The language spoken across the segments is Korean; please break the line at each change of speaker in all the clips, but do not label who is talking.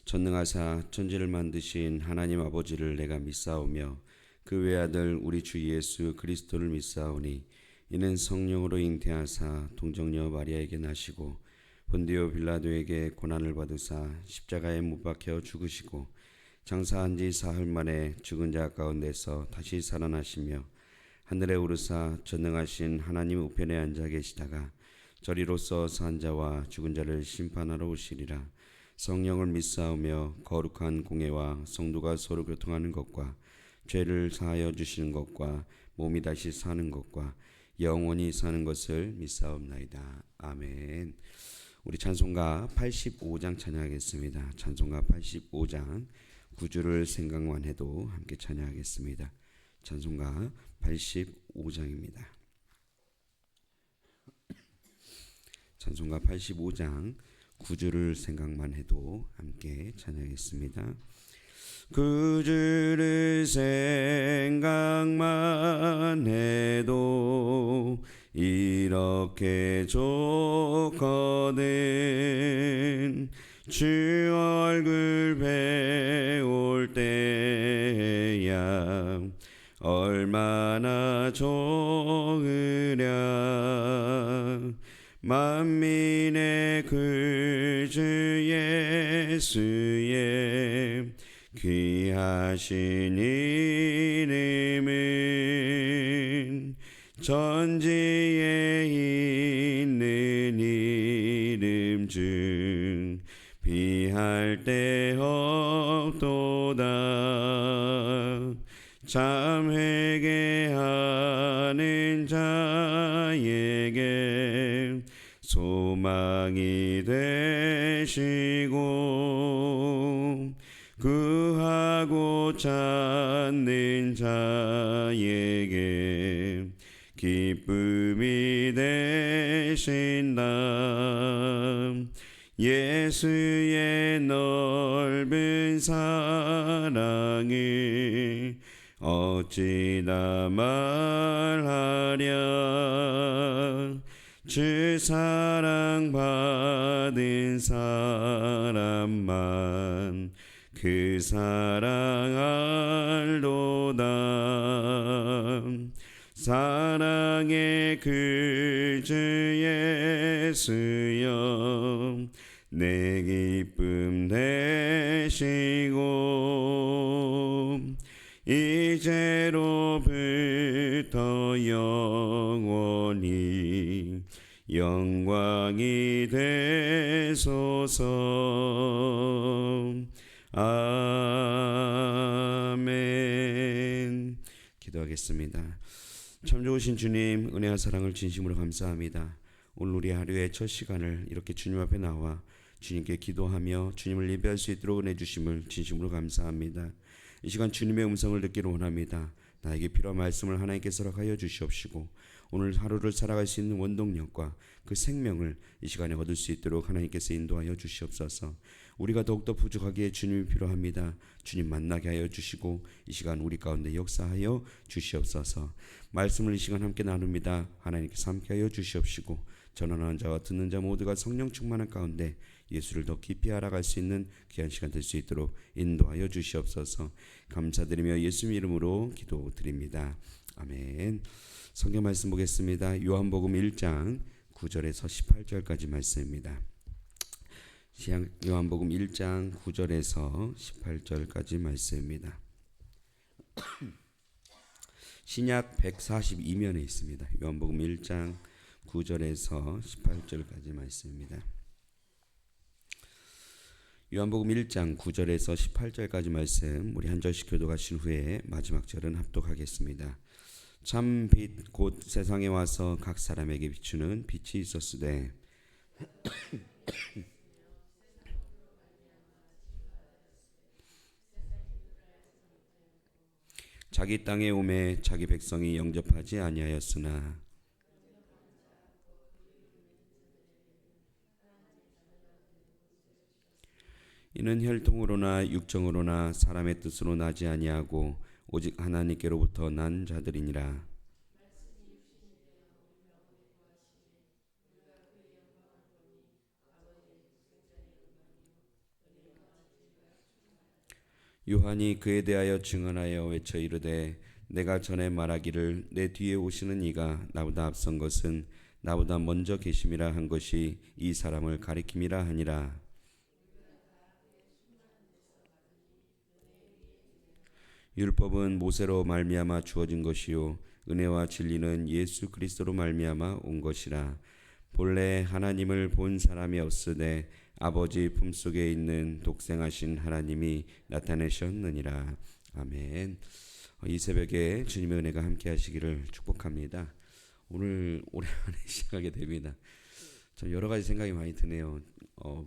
전능하사 천지를 만드신 하나님 아버지를 내가 믿사오며 그 외아들 우리 주 예수 그리스도를 믿사오니 이는 성령으로 잉태하사 동정녀 마리아에게 나시고 본디오 빌라도에게 고난을 받으사 십자가에 못 박혀 죽으시고 장사한 지 사흘 만에 죽은 자 가운데서 다시 살아나시며 하늘에 오르사 전능하신 하나님 우편에 앉아 계시다가 저리로서 산 자와 죽은 자를 심판하러 오시리라. 성령을 믿사오며 거룩한 공예와 성도가 서로 교통하는 것과 죄를 사하여 주시는 것과 몸이 다시 사는 것과 영원히 사는 것을 믿사옵나이다. 아멘. 우리 찬송가 85장 찬양하겠습니다. 찬송가 85장 9주를 생각만 해도 함께 찬양하겠습니다. 찬송가 85장입니다. 찬송가 85장 9주를 생각만 해도 함께 찬양하겠습니다. 9주를 생각만 해도 이렇게 좋거든. 주 얼굴 배울 때야 얼마나 좋으랴. 만민의 구주 예수의 귀하신 이름은 전지에 있는 이름 중 비할 데 없도다. 참 회개하는 자에게 소망이 되시고 구하고 찾는 자에게 기쁨이 되신다. 예수의 넓은 사랑을 어찌다 말하랴. 주 사랑 받은 사람만 그 사랑 알도다. 사랑의 그 주 예수여 내 기쁨 되시고 이제로부터 영원히 영광이 되소서. 아멘. 기도하겠습니다. 참 좋으신 주님, 은혜와 사랑을 진심으로 감사합니다. 오늘 우리 하루의 첫 시간을 이렇게 주님 앞에 나와 주님께 기도하며 주님을 예배할 수 있도록 은혜 주심을 진심으로 감사합니다. 이 시간 주님의 음성을 듣기를 원합니다. 나에게 필요한 말씀을 하나님께서 허락하여 주시옵시고 오늘 하루를 살아갈 수 있는 원동력과 그 생명을 이 시간에 얻을 수 있도록 하나님께서 인도하여 주시옵소서. 우리가 더욱더 부족하기에 주님이 필요합니다. 주님 만나게 하여 주시고 이 시간 우리 가운데 역사하여 주시옵소서. 말씀을 이 시간 함께 나눕니다. 하나님께서 함께 하여 주시옵시고 전하는 자와 듣는 자 모두가 성령 충만한 가운데 예수를 더 깊이 알아갈 수 있는 귀한 시간 될 수 있도록 인도하여 주시옵소서. 감사드리며 예수님 이름으로 기도드립니다. 아멘. 성경 말씀 보겠습니다. 요한복음 1장 9절에서 18절까지 말씀입니다. 요한복음 1장 9절에서 18절까지 말씀입니다. 신약 142면에 있습니다. 요한복음 1장 9절에서 18절까지 말씀입니다. 요한복음 1장 9절에서 18절까지 말씀 우리 한 절씩 교독하신 후에 마지막 절은 합독하겠습니다. 참 빛 곧 세상에 와서 각 사람에게 비추는 빛이 있었으되 자기 땅에 오매 자기 백성이 영접하지 아니하였으나 이는 혈통으로나 육정으로나 사람의 뜻으로 나지 아니하고 오직 하나님께로부터 난 자들이니라. 요한이 그에 대하여 증언하여 외쳐 이르되 내가 전에 말하기를 내 뒤에 오시는 이가 나보다 앞선 것은 나보다 먼저 계심이라 한 것이 이 사람을 가리킴이라 하니라. 율법은 모세로 말미암아 주어진 것이요 은혜와 진리는 예수 그리스도로 말미암아 온 것이라. 본래 하나님을 본 사람이 없으되 아버지 품속에 있는 독생하신 하나님이 나타내셨느니라. 아멘. 이 새벽에 주님의 은혜가 함께 하시기를 축복합니다. 오늘 오랜만에 시작하게 됩니다. 참 여러 가지 생각이 많이 드네요.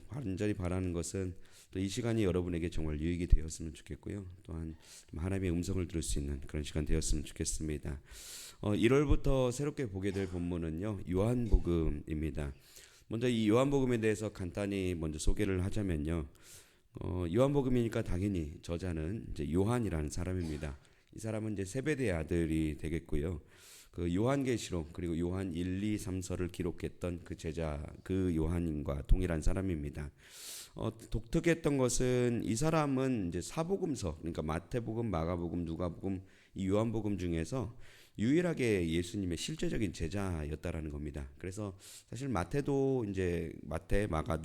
간절히 바라는 것은 또 이 시간이 여러분에게 정말 유익이 되었으면 좋겠고요. 또한 하나님의 음성을 들을 수 있는 그런 시간 되었으면 좋겠습니다. 1월부터 새롭게 보게 될 본문은요, 요한복음입니다. 먼저 이 요한복음에 대해서 간단히 먼저 소개를 하자면요, 요한복음이니까 당연히 저자는 이제 요한이라는 사람입니다. 이 사람은 이제 세베대의 아들이 되겠고요. 그 요한계시록 그리고 요한 1, 2, 3서를 기록했던 그 제자 그 요한과 동일한 사람입니다. 독특했던 것은 이 사람은 이제 사복음서, 그러니까 마태복음, 마가복음, 누가복음, 이 요한복음 중에서 유일하게 예수님의 실제적인 제자였다라는 겁니다. 그래서 사실 마태도 이제 마태, 마가,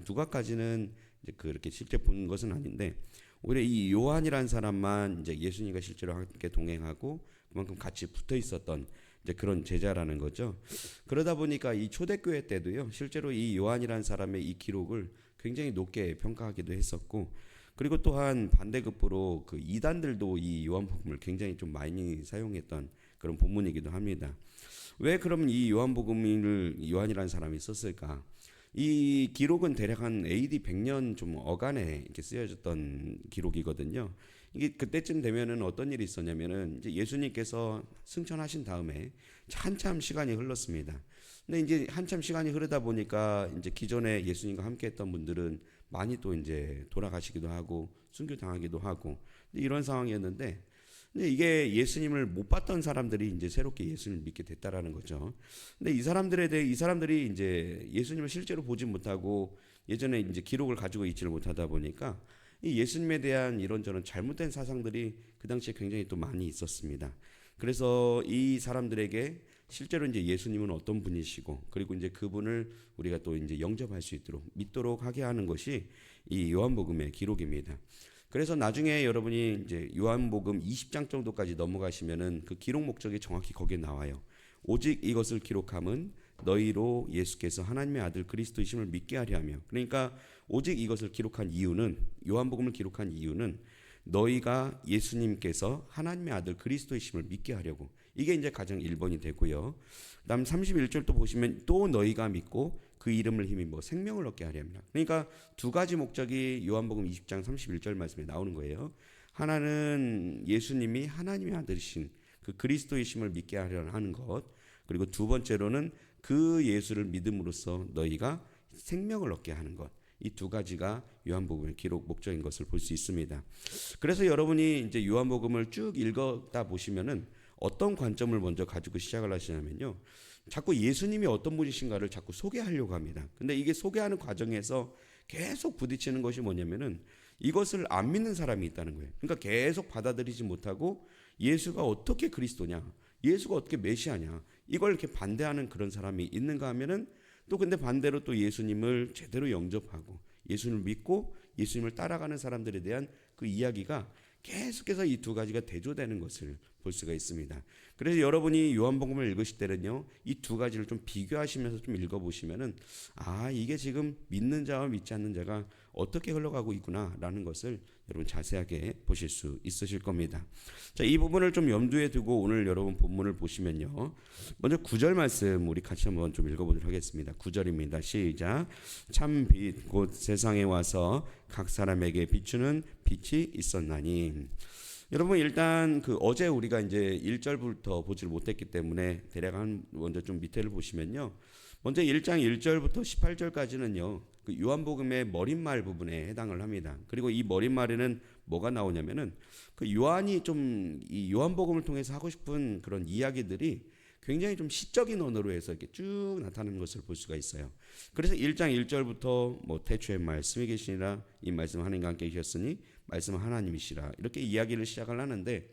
누가까지는 이제 그렇게 실제 본 것은 아닌데, 오히려 이 요한이라는 사람만 이제 예수님과 실제로 함께 동행하고 그만큼 같이 붙어 있었던 이제 그런 제자라는 거죠. 그러다 보니까 이 초대교회 때도요, 실제로 이 요한이라는 사람의 이 기록을 굉장히 높게 평가하기도 했었고, 그리고 또한 반대급부로 그 이단들도 이 요한복음을 굉장히 좀 많이 사용했던 그런 본문이기도 합니다. 왜 그러면 이 요한복음을 요한이라는 사람이 썼을까? 이 기록은 대략 한 AD 100년 좀 어간에 이렇게 쓰여졌던 기록이거든요. 이게 그때쯤 되면은 어떤 일이 있었냐면은 이제 예수님께서 승천하신 다음에 한참 시간이 흘렀습니다. 근데 이제 한참 시간이 흐르다 보니까 이제 기존에 예수님과 함께했던 분들은 많이 또 이제 돌아가시기도 하고 순교당하기도 하고 이런 상황이었는데, 근데 이게 예수님을 못 봤던 사람들이 이제 새롭게 예수님을 믿게 됐다라는 거죠. 근데 이 사람들이 이제 예수님을 실제로 보지 못하고 예전에 이제 기록을 가지고 있지를 못하다 보니까 이 예수님에 대한 이런저런 잘못된 사상들이 그 당시에 굉장히 또 많이 있었습니다. 그래서 이 사람들에게 실제로 이제 예수님은 어떤 분이시고, 그리고 이제 그분을 우리가 또 이제 영접할 수 있도록 믿도록 하게 하는 것이 이 요한복음의 기록입니다. 그래서 나중에 여러분이 이제 요한복음 20장 정도까지 넘어가시면은 그 기록 목적이 정확히 거기에 나와요. 오직 이것을 기록함은 너희로 예수께서 하나님의 아들 그리스도이심을 믿게 하려 하며. 그러니까 오직 이것을 기록한 이유는, 요한복음을 기록한 이유는 너희가 예수님께서 하나님의 아들 그리스도이심을 믿게 하려고. 이게 이제 가장 1번이 되고요. 그다음 31절도 보시면 또 너희가 믿고 그 이름을 힘입어 생명을 얻게 하려 합니다. 그러니까 두 가지 목적이 요한복음 20장 31절 말씀에 나오는 거예요. 하나는 예수님이 하나님의 아들이신 그 그리스도이심을 믿게 하려 하는 것, 그리고 두 번째로는 그 예수를 믿음으로써 너희가 생명을 얻게 하는 것. 이 두 가지가 요한복음의 기록 목적인 것을 볼 수 있습니다. 그래서 여러분이 이제 요한복음을 쭉 읽다 보시면은 어떤 관점을 먼저 가지고 시작을 하시냐면요, 자꾸 예수님이 어떤 분이신가를 자꾸 소개하려고 합니다. 근데 이게 소개하는 과정에서 계속 부딪히는 것이 뭐냐면은 이것을 안 믿는 사람이 있다는 거예요. 그러니까 계속 받아들이지 못하고 예수가 어떻게 그리스도냐, 예수가 어떻게 메시아냐, 이걸 이렇게 반대하는 그런 사람이 있는가 하면은 또 근데 반대로 또 예수님을 제대로 영접하고 예수님을 믿고 예수님을 따라가는 사람들에 대한 그 이야기가 계속해서 이 두 가지가 대조되는 것을 볼 수가 있습니다. 그래서 여러분이 요한복음을 읽으실 때는요, 이 두 가지를 좀 비교하시면서 좀 읽어보시면은 이게 지금 믿는 자와 믿지 않는 자가 어떻게 흘러가고 있구나라는 것을 여러분 자세하게 보실 수 있으실 겁니다. 자, 이 부분을 좀 염두에 두고 오늘 여러분 본문을 보시면요, 먼저 9절 말씀 우리 같이 한번 좀 읽어보도록 하겠습니다. 9절입니다. 시작. 참 빛 곧 세상에 와서 각 사람에게 비추는 빛이 있었나니. 여러분 일단 그 어제 우리가 이제 1절부터 보지를 못했기 때문에 대략 먼저 좀 밑에를 보시면요, 먼저 1장 1절부터 18절까지는요 그 요한복음의 머릿말 부분에 해당을 합니다. 그리고 이 머릿말에는 뭐가 나오냐면은 그 요한이 좀 이 요한복음을 통해서 하고 싶은 그런 이야기들이 굉장히 좀 시적인 언어로 해서 이렇게 쭉 나타나는 것을 볼 수가 있어요. 그래서 1장 1절부터 뭐 태초에 말씀이 계시니라 이 말씀 하나님과 함께 계셨으니 말씀은 하나님이시라 이렇게 이야기를 시작을 하는데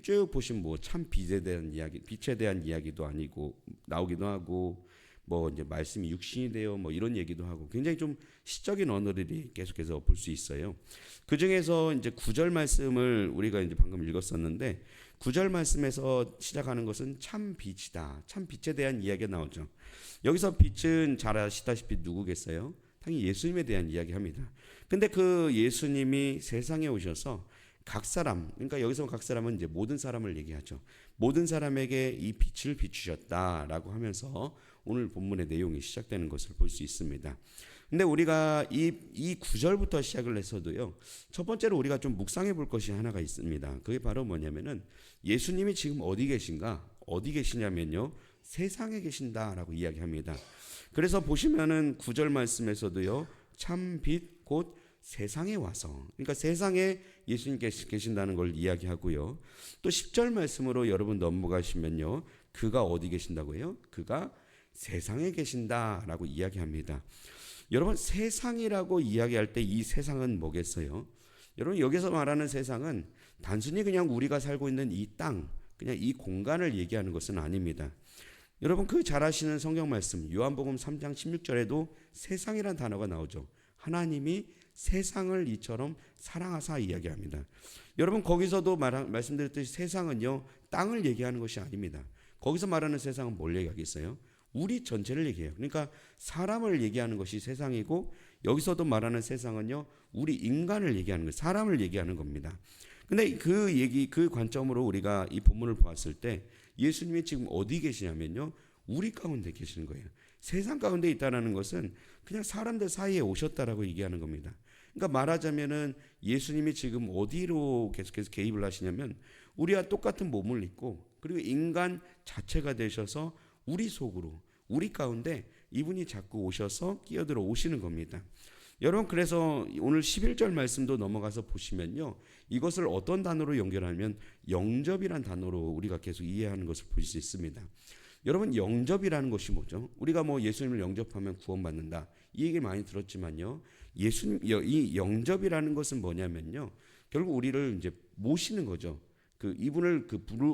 쭉 보시면 뭐 참 빛에 대한 이야기, 빛에 대한 이야기도 아니고 나오기도 하고 뭐 이제 말씀이 육신이 되어 뭐 이런 얘기도 하고 굉장히 좀 시적인 언어들이 계속해서 볼 수 있어요. 그 중에서 이제 9절 말씀을 우리가 이제 방금 읽었었는데 9절 말씀에서 시작하는 것은 참 빛이다. 참 빛에 대한 이야기가 나오죠. 여기서 빛은 잘 아시다시피 누구겠어요? 당연히 예수님에 대한 이야기합니다. 근데 그 예수님이 세상에 오셔서 각 사람, 그러니까 여기서 각 사람은 이제 모든 사람을 얘기하죠. 모든 사람에게 이 빛을 비추셨다라고 하면서 오늘 본문의 내용이 시작되는 것을 볼 수 있습니다. 근데 우리가 이 구절부터 시작을 해서도요, 첫 번째로 우리가 좀 묵상해 볼 것이 하나가 있습니다. 그게 바로 뭐냐면은 예수님이 지금 어디 계신가? 어디 계시냐면요, 세상에 계신다라고 이야기합니다. 그래서 보시면은 9절 말씀에서도요, 참 빛 곧 세상에 와서, 그러니까 세상에 예수님 계신다는 걸 이야기하고요. 또 10절 말씀으로 여러분 넘어가시면요, 그가 어디 계신다고요? 그가 세상에 계신다라고 이야기합니다. 여러분 세상이라고 이야기할 때 이 세상은 뭐겠어요? 여러분 여기서 말하는 세상은 단순히 그냥 우리가 살고 있는 이 땅, 그냥 이 공간을 얘기하는 것은 아닙니다. 여러분 그 잘 아시는 성경 말씀 요한복음 3장 16절에도 세상이란 단어가 나오죠. 하나님이 세상을 이처럼 사랑하사 이야기합니다. 여러분 거기서도 말씀드렸듯이 세상은요 땅을 얘기하는 것이 아닙니다. 거기서 말하는 세상은 뭘 얘기하겠어요? 우리 전체를 얘기해요. 그러니까 사람을 얘기하는 것이 세상이고 여기서도 말하는 세상은요 우리 인간을 얘기하는 거, 사람을 얘기하는 겁니다. 근데 그 관점으로 우리가 이 본문을 보았을 때 예수님이 지금 어디 계시냐면요 우리 가운데 계시는 거예요. 세상 가운데 있다는 것은 그냥 사람들 사이에 오셨다라고 얘기하는 겁니다. 그러니까 말하자면은 예수님이 지금 어디로 계속해서 개입을 하시냐면 우리와 똑같은 몸을 입고 그리고 인간 자체가 되셔서 우리 속으로 우리 가운데 이분이 자꾸 오셔서 끼어들어 오시는 겁니다. 여러분 그래서 오늘 11절 말씀도 넘어가서 보시면요 이것을 어떤 단어로 연결하면 영접이란 단어로 우리가 계속 이해하는 것을 볼 수 있습니다. 여러분 영접이라는 것이 뭐죠? 우리가 뭐 예수님을 영접하면 구원받는다 이 얘기 많이 들었지만요 예수님 이 영접이라는 것은 뭐냐면요 결국 우리를 이제 모시는 거죠. 그 이분을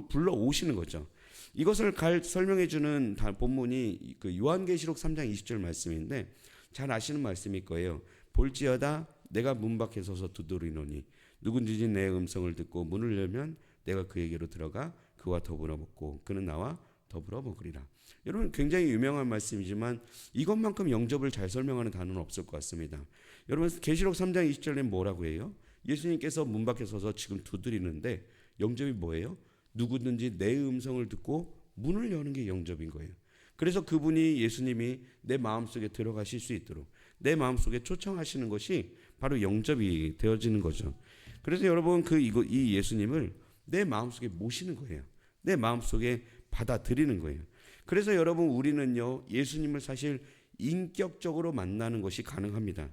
불러 오시는 거죠. 이것을 설명해 주는 본문이 그 요한계시록 3장 20절 말씀인데 잘 아시는 말씀일 거예요. 볼지어다 내가 문 밖에 서서 두드리노니 누구든지 내 음성을 듣고 문을 열면 내가 그에게로 들어가 그와 더불어 먹고 그는 나와 더불어 먹으리라. 여러분 굉장히 유명한 말씀이지만 이것만큼 영접을 잘 설명하는 단어는 없을 것 같습니다. 여러분 계시록 3장 20절에 뭐라고 해요? 예수님께서 문 밖에 서서 지금 두드리는데 영접이 뭐예요? 누구든지 내 음성을 듣고 문을 여는 게 영접인 거예요. 그래서 그분이 예수님이 내 마음속에 들어가실 수 있도록 내 마음속에 초청하시는 것이 바로 영접이 되어지는 거죠. 그래서 여러분 이 예수님을 내 마음속에 모시는 거예요. 내 마음속에 받아들이는 거예요. 그래서 여러분 우리는요 예수님을 사실 인격적으로 만나는 것이 가능합니다.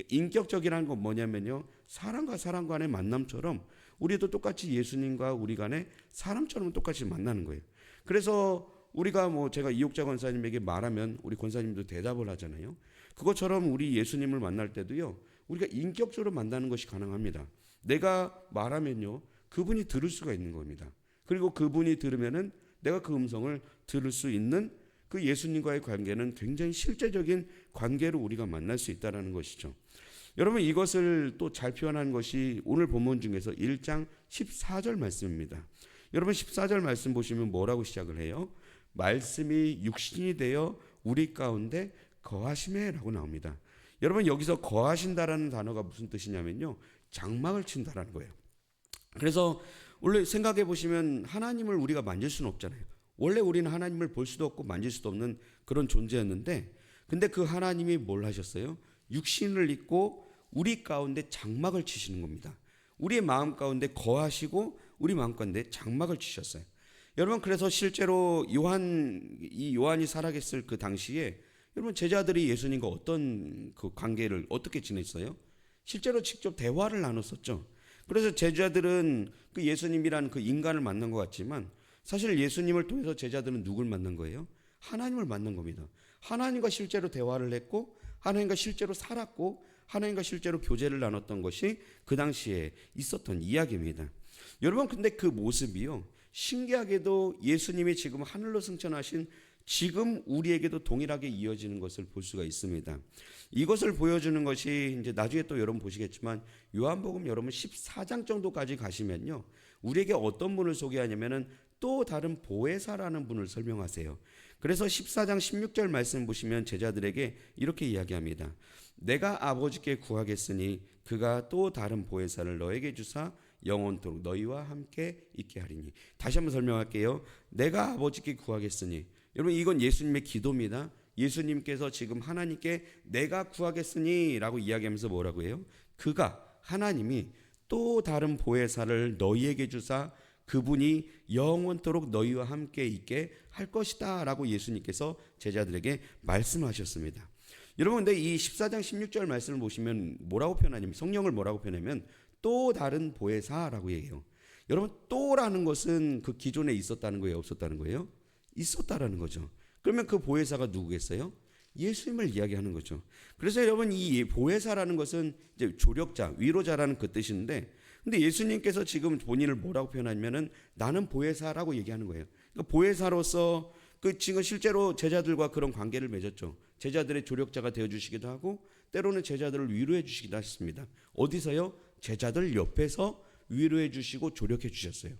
인격적이라는 건 뭐냐면요 사람과 사람 간의 만남처럼 우리도 똑같이 예수님과 우리 간에 사람처럼 똑같이 만나는 거예요. 그래서 우리가 뭐 제가 이옥자 권사님에게 말하면 우리 권사님도 대답을 하잖아요. 그것처럼 우리 예수님을 만날 때도요 우리가 인격적으로 만나는 것이 가능합니다. 내가 말하면요 그분이 들을 수가 있는 겁니다. 그리고 그분이 들으면은 내가 그 음성을 들을 수 있는 그 예수님과의 관계는 굉장히 실제적인 관계로 우리가 만날 수 있다는 것이죠. 여러분 이것을 또 잘 표현한 것이 오늘 본문 중에서 1장 14절 말씀입니다. 여러분 14절 말씀 보시면 뭐라고 시작을 해요? 말씀이 육신이 되어 우리 가운데 거하심에 라고 나옵니다. 여러분 여기서 거하신다라는 단어가 무슨 뜻이냐면요 장막을 친다라는 거예요. 그래서 원래 생각해 보시면 하나님을 우리가 만질 수는 없잖아요. 원래 우리는 하나님을 볼 수도 없고 만질 수도 없는 그런 존재였는데 근데 그 하나님이 뭘 하셨어요? 육신을 입고 우리 가운데 장막을 치시는 겁니다. 우리의 마음 가운데 거하시고 우리 마음 가운데 장막을 치셨어요. 여러분 그래서 실제로 요한이 살아계실 그 당시에 여러분 제자들이 예수님과 어떤 그 관계를 어떻게 지냈어요? 실제로 직접 대화를 나눴었죠. 그래서 제자들은 그 예수님이라는 그 인간을 만난 것 같지만 사실 예수님을 통해서 제자들은 누굴 만난 거예요? 하나님을 만난 겁니다. 하나님과 실제로 대화를 했고 하나님과 실제로 살았고 하나님과 실제로 교제를 나눴던 것이 그 당시에 있었던 이야기입니다. 여러분, 근데 그 모습이요, 신기하게도 예수님이 지금 하늘로 승천하신 지금 우리에게도 동일하게 이어지는 것을 볼 수가 있습니다. 이것을 보여주는 것이 이제 나중에 또 여러분 보시겠지만 요한복음 여러분 14장 정도까지 가시면요, 우리에게 어떤 분을 소개하냐면은 또 다른 보혜사라는 분을 설명하세요. 그래서 14장 16절 말씀 보시면 제자들에게 이렇게 이야기합니다. 내가 아버지께 구하겠으니 그가 또 다른 보혜사를 너에게 주사 영원토록 너희와 함께 있게 하리니. 다시 한번 설명할게요. 내가 아버지께 구하겠으니, 여러분 이건 예수님의 기도입니다. 예수님께서 지금 하나님께 내가 구하겠으니 라고 이야기하면서 뭐라고 해요? 그가, 하나님이 또 다른 보혜사를 너희에게 주사 그분이 영원토록 너희와 함께 있게 할 것이다 라고 예수님께서 제자들에게 말씀하셨습니다. 여러분, 근데 이 14장 16절 말씀을 보시면 뭐라고 표현하냐면, 성령을 뭐라고 표현하면 또 다른 보혜사라고 얘기해요. 여러분, 또라는 것은 그 기존에 있었다는 거예요, 없었다는 거예요? 있었다라는 거죠. 그러면 그 보혜사가 누구겠어요? 예수님을 이야기하는 거죠. 그래서 여러분, 이 보혜사라는 것은 이제 조력자, 위로자라는 그 뜻인데, 근데 예수님께서 지금 본인을 뭐라고 표현하냐면은 나는 보혜사라고 얘기하는 거예요. 그러니까 보혜사로서 그 지금 실제로 제자들과 그런 관계를 맺었죠. 제자들의 조력자가 되어 주시기도 하고 때로는 제자들을 위로해 주시기도 하셨습니다. 어디서요? 제자들 옆에서 위로해 주시고 조력해 주셨어요.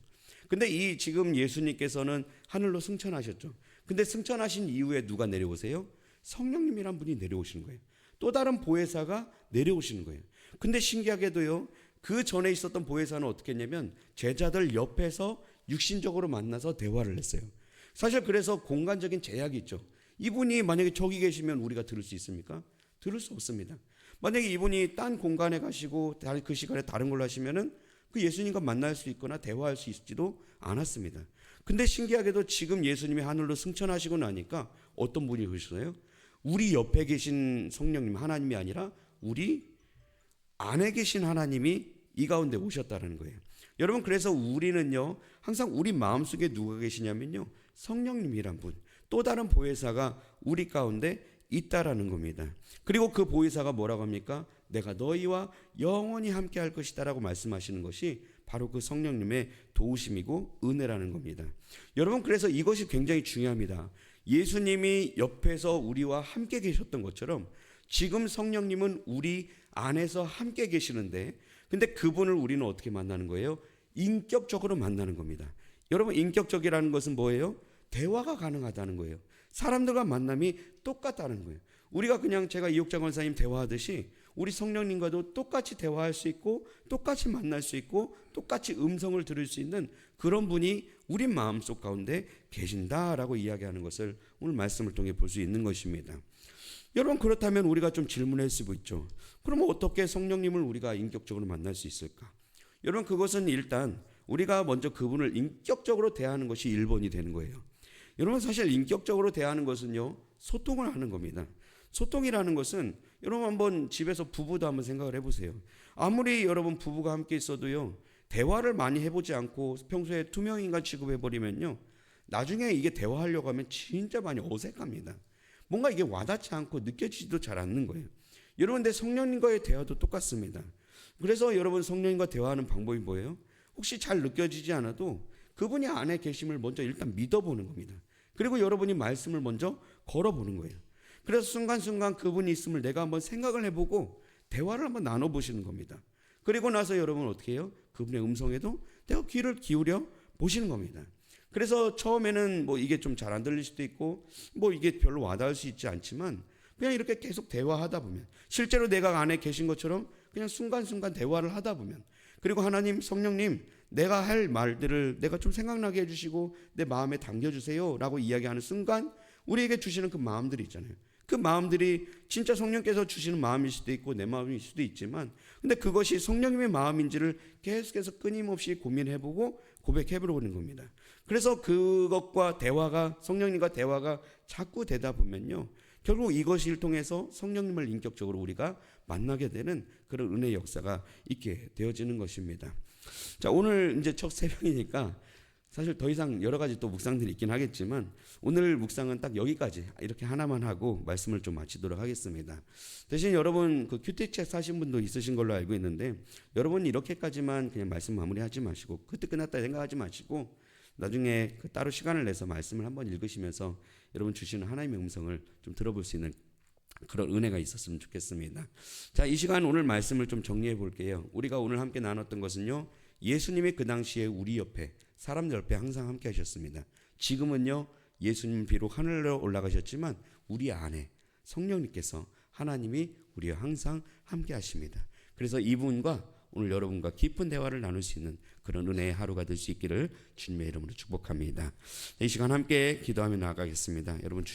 근데 이 지금 예수님께서는 하늘로 승천하셨죠. 근데 승천하신 이후에 누가 내려오세요? 성령님이란 분이 내려오시는 거예요. 또 다른 보혜사가 내려오시는 거예요. 근데 신기하게도요, 그 전에 있었던 보혜사는 어떻게 했냐면 제자들 옆에서 육신적으로 만나서 대화를 했어요. 사실 그래서 공간적인 제약이 있죠. 이분이 만약에 저기 계시면 우리가 들을 수 있습니까? 들을 수 없습니다. 만약에 이분이 딴 공간에 가시고 그 시간에 다른 걸로 하시면은 그 예수님과 만날 수 있거나 대화할 수 있지도 않았습니다. 근데 신기하게도 지금 예수님이 하늘로 승천하시고 나니까 어떤 분이 오셨어요? 우리 옆에 계신 성령님, 하나님이 아니라 우리 안에 계신 하나님이 이 가운데 오셨다는 거예요. 여러분, 그래서 우리는요, 항상 우리 마음속에 누가 계시냐면요, 성령님이란 분, 또 다른 보혜사가 우리 가운데 있다라는 겁니다. 그리고 그 보혜사가 뭐라고 합니까? 내가 너희와 영원히 함께 할 것이다 라고 말씀하시는 것이 바로 그 성령님의 도우심이고 은혜라는 겁니다. 여러분, 그래서 이것이 굉장히 중요합니다. 예수님이 옆에서 우리와 함께 계셨던 것처럼 지금 성령님은 우리 안에서 함께 계시는데, 근데 그분을 우리는 어떻게 만나는 거예요? 인격적으로 만나는 겁니다. 여러분, 인격적이라는 것은 뭐예요? 대화가 가능하다는 거예요. 사람들과 만남이 똑같다는 거예요. 우리가 그냥 제가 이옥장 권사님 대화하듯이 우리 성령님과도 똑같이 대화할 수 있고 똑같이 만날 수 있고 똑같이 음성을 들을 수 있는 그런 분이 우리 마음속 가운데 계신다라고 이야기하는 것을 오늘 말씀을 통해 볼 수 있는 것입니다. 여러분, 그렇다면 우리가 좀 질문할 수 있죠. 그러면 어떻게 성령님을 우리가 인격적으로 만날 수 있을까? 여러분, 그것은 일단 우리가 먼저 그분을 인격적으로 대하는 것이 1번이 되는 거예요. 여러분, 사실 인격적으로 대하는 것은요, 소통을 하는 겁니다. 소통이라는 것은 여러분 한번 집에서 부부도 한번 생각을 해보세요. 아무리 여러분 부부가 함께 있어도요, 대화를 많이 해보지 않고 평소에 투명인간 취급해버리면요, 나중에 이게 대화하려고 하면 진짜 많이 어색합니다. 뭔가 이게 와닿지 않고 느껴지지도 잘 않는 거예요. 여러분, 근데 성령님과의 대화도 똑같습니다. 그래서 여러분, 성령님과 대화하는 방법이 뭐예요? 혹시 잘 느껴지지 않아도 그분이 안에 계심을 먼저 일단 믿어보는 겁니다. 그리고 여러분이 말씀을 먼저 걸어보는 거예요. 그래서 순간순간 그분이 있음을 내가 한번 생각을 해보고 대화를 한번 나눠보시는 겁니다. 그리고 나서 여러분 어떻게 해요? 그분의 음성에도 내가 귀를 기울여 보시는 겁니다. 그래서 처음에는 뭐 이게 좀 잘 안 들릴 수도 있고 뭐 이게 별로 와닿을 수 있지 않지만 그냥 이렇게 계속 대화하다 보면 실제로 내가 안에 계신 것처럼 그냥 순간순간 대화를 하다 보면, 그리고 하나님, 성령님, 내가 할 말들을 내가 좀 생각나게 해주시고 내 마음에 담겨주세요 라고 이야기하는 순간 우리에게 주시는 그 마음들이 있잖아요. 그 마음들이 진짜 성령께서 주시는 마음일 수도 있고 내 마음일 수도 있지만, 근데 그것이 성령님의 마음인지를 계속해서 끊임없이 고민해보고 고백해보는 겁니다. 그래서 그것과 대화가, 성령님과 대화가 자꾸 되다 보면요, 결국 이것을 통해서 성령님을 인격적으로 우리가 만나게 되는 그런 은혜의 역사가 있게 되어지는 것입니다. 자, 오늘 이제 첫 새벽이니까 사실 더 이상 여러 가지 또 묵상들이 있긴 하겠지만 오늘 묵상은 딱 여기까지 이렇게 하나만 하고 말씀을 좀 마치도록 하겠습니다. 대신 여러분 그 큐티책 사신 분도 있으신 걸로 알고 있는데 여러분 이렇게까지만 그냥 말씀 마무리하지 마시고 그때 끝났다 생각하지 마시고 나중에 그 따로 시간을 내서 말씀을 한번 읽으시면서 여러분 주시는 하나님의 음성을 좀 들어볼 수 있는 그런 은혜가 있었으면 좋겠습니다. 자, 이 시간 오늘 말씀을 좀 정리해 볼게요. 우리가 오늘 함께 나눴던 것은요, 예수님이 그 당시에 우리 옆에, 사람들 옆에 항상 함께 하셨습니다. 지금은요, 예수님 비록 하늘로 올라가셨지만 우리 안에 성령님께서 하나님이 우리와 항상 함께 하십니다. 그래서 이분과 오늘 여러분과 깊은 대화를 나눌 수 있는 그런 은혜의 하루가 될 수 있기를 주님의 이름으로 축복합니다. 이 시간 함께 기도하며 나아가겠습니다. 여러분